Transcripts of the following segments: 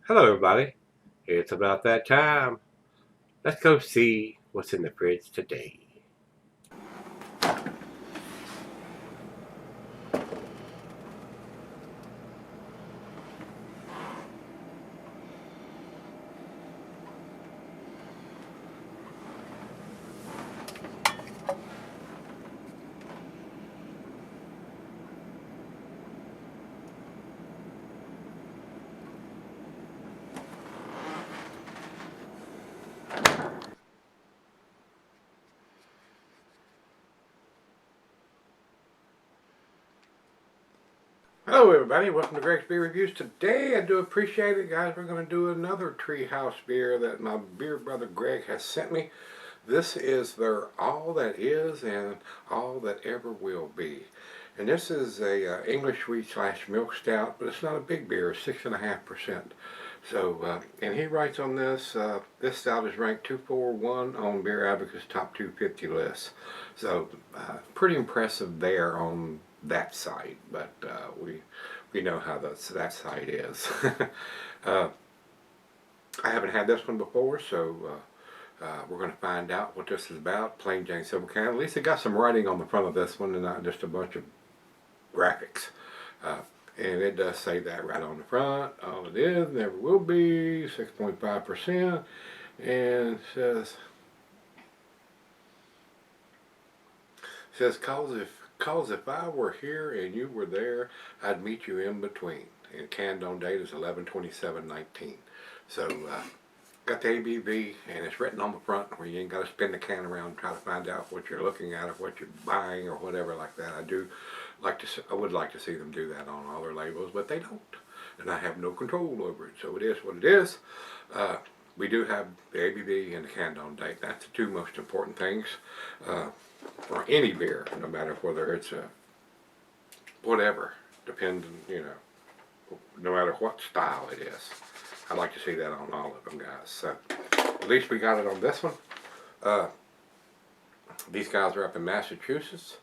Hello, everybody. It's about that time. Let's go see what's in the fridge today. Hello, everybody. Welcome to Gregsbeerreviews. Today, I do appreciate it, guys. We're going to do another Treehouse beer that my beer brother Greg has sent me. This is their All That Is and All That Ever Will Be. And this is a English wheat / milk stout, but it's not a big beer. It's 6.5%. So, and he writes on this, this stout is ranked 241 on Beer Advocate's top 250 list. So, pretty impressive there on that site, but we know how that site is. I haven't had this one before, so we're going to find out what this is about. Plain Jane Simple Can. At least it got some writing on the front of this one and not just a bunch of graphics. And it does say that right on the front. All it is, never will be, 6.5%. And says cause if I were here and you were there, I'd meet you in between. And canned on date is 11/27/19. So got the ABV, and it's written on the front where you ain't got to spin the can around and try to find out what you're looking at or what you're buying or whatever like that. I would like to see them do that on all their labels, but they don't, and I have no control over it. So it is what it is. We do have the ABV and the canned on date. That's the two most important things for any beer, no matter whether it's a whatever, depending, no matter what style it is. I'd like to see that on all of them, guys. So at least we got it on this one. These guys are up in Massachusetts,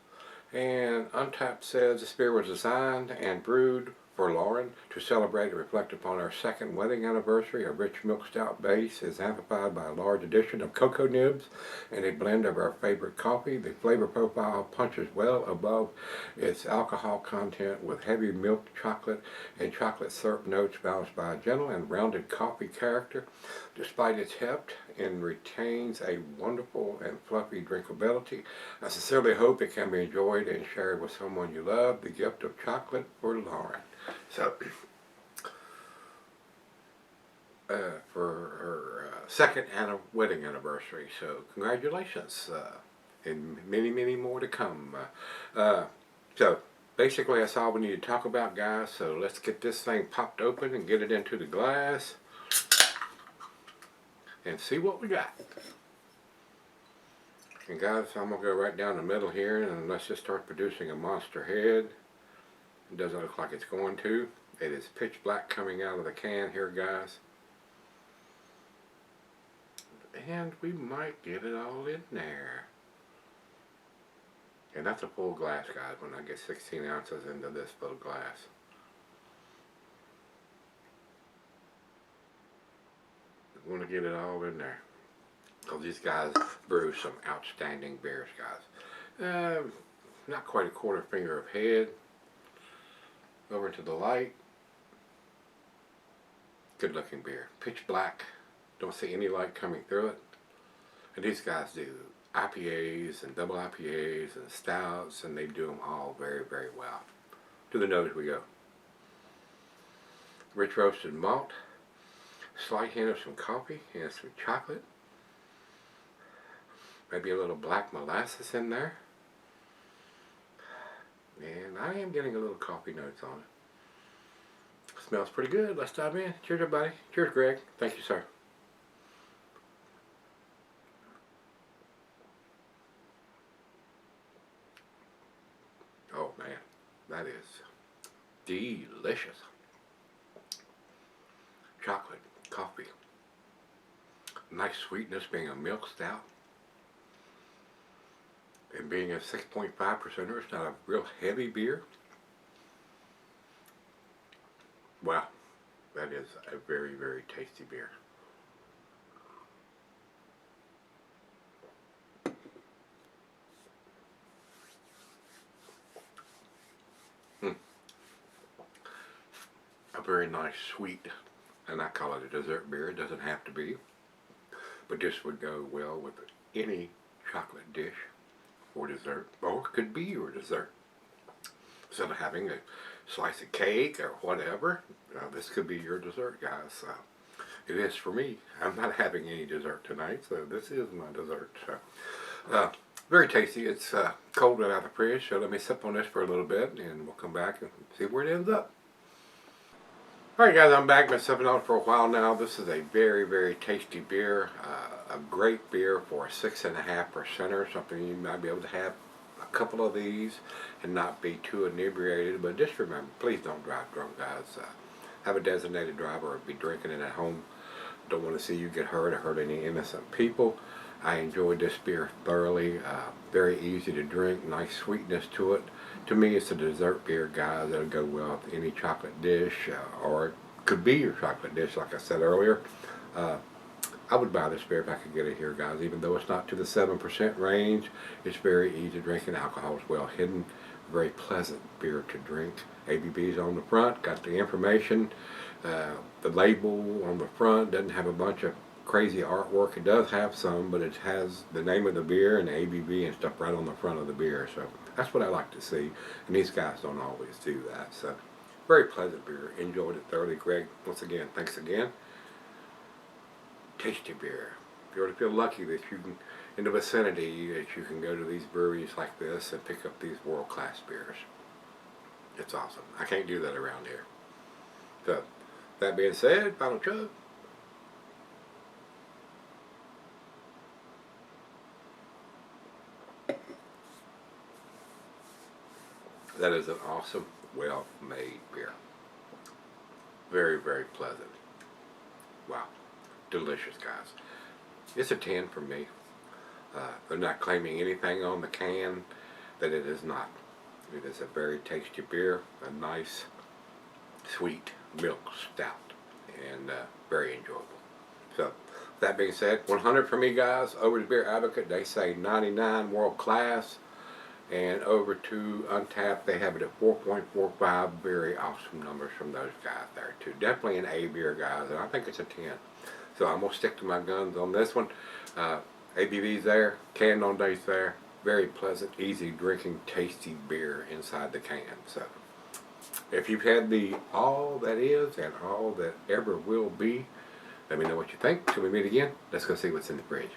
and Untapped says this beer was designed and brewed for Lauren to celebrate and reflect upon our second wedding anniversary. A rich milk stout base is amplified by a large addition of cocoa nibs and a blend of our favorite coffee. The flavor profile punches well above its alcohol content with heavy milk chocolate and chocolate syrup notes balanced by a gentle and rounded coffee character. Despite its heft, and retains a wonderful and fluffy drinkability. I sincerely hope it can be enjoyed and shared with someone you love. The gift of chocolate for Lauren. So, for her second wedding anniversary. So, congratulations, and many, many more to come. So, basically, that's all we need to talk about, guys. So, let's get this thing popped open and get it into the glass and see what we got. And guys, I'm going to go right down the middle here, and let's just start producing a monster head. It doesn't look like it's going to. It is pitch black coming out of the can here, guys. And we might get it all in there. And that's a full glass, guys, when I get 16 ounces into this full glass. I want to get it all in there. Because these guys brew some outstanding beers, guys. Not quite a quarter finger of head. Over to the light. Good looking beer. Pitch black. Don't see any light coming through it. And these guys do IPAs and double IPAs and stouts, and they do them all very, very well. To the nose we go. Rich roasted malt. Slight hint of some coffee and some chocolate. Maybe a little black molasses in there. And I am getting a little coffee notes on it. Smells pretty good. Let's dive in. Cheers, everybody. Cheers, Greg. Thank you, sir. Oh, man. That is delicious. Chocolate, coffee. Nice sweetness being a milk stout. And being a 6.5%, it's not a real heavy beer. Wow, That is a very, very tasty beer. A very nice sweet, and I call it a dessert beer. It doesn't have to be, but this would go well with any chocolate dish for dessert, or it could be your dessert. Instead of having a slice of cake or whatever, this could be your dessert, guys. It is for me. I'm not having any dessert tonight, so this is my dessert. So, very tasty. It's cold right out of the fridge, so let me sip on this for a little bit, and we'll come back and see where it ends up. Alright guys, I'm back. Been sipping on it for a while now. This is a very, very tasty beer. A great beer for a 6.5% or something. You might be able to have a couple of these and not be too inebriated. But just remember, please don't drive drunk, guys. Have a designated driver or be drinking it at home. Don't want to see you get hurt or hurt any innocent people. I enjoyed this beer thoroughly. Very easy to drink. Nice sweetness to it. To me, it's a dessert beer, guys. That'll go well with any chocolate dish, or it could be your chocolate dish, like I said earlier. I would buy this beer if I could get it here, guys. Even though it's not to the 7% range, it's very easy drinking. Alcohol is well hidden. Very pleasant beer to drink. ABV's on the front. Got the information. The label on the front doesn't have a bunch of crazy artwork. It does have some, but it has the name of the beer and the ABV and stuff right on the front of the beer. So that's what I like to see, and these guys don't always do that. So very pleasant beer. Enjoyed it thoroughly. Greg, once again, thanks again. Tasty beer. If you ever feel lucky that you can, in the vicinity, that you can go to these breweries like this and pick up these world-class beers. It's awesome. I can't do that around here. So that being said, final chug. That is an awesome, well-made beer. Very, very pleasant. Wow. Delicious, guys. It's a 10 for me. They're not claiming anything on the can that it is not. It is a very tasty beer. A nice, sweet milk stout. And very enjoyable. So, that being said, 100 for me, guys. Over to Beer Advocate, they say 99, world class. And over to Untapped, they have it at 4.45. Very awesome numbers from those guys there too. Definitely an A beer, guys, and I think it's a 10. So I'm gonna stick to my guns on this one. ABV's there, canned on dates there. Very pleasant, easy drinking, tasty beer inside the can. So if you've had the all that is and all that ever will be, let me know what you think. Till we meet again, let's go see what's in the fridge.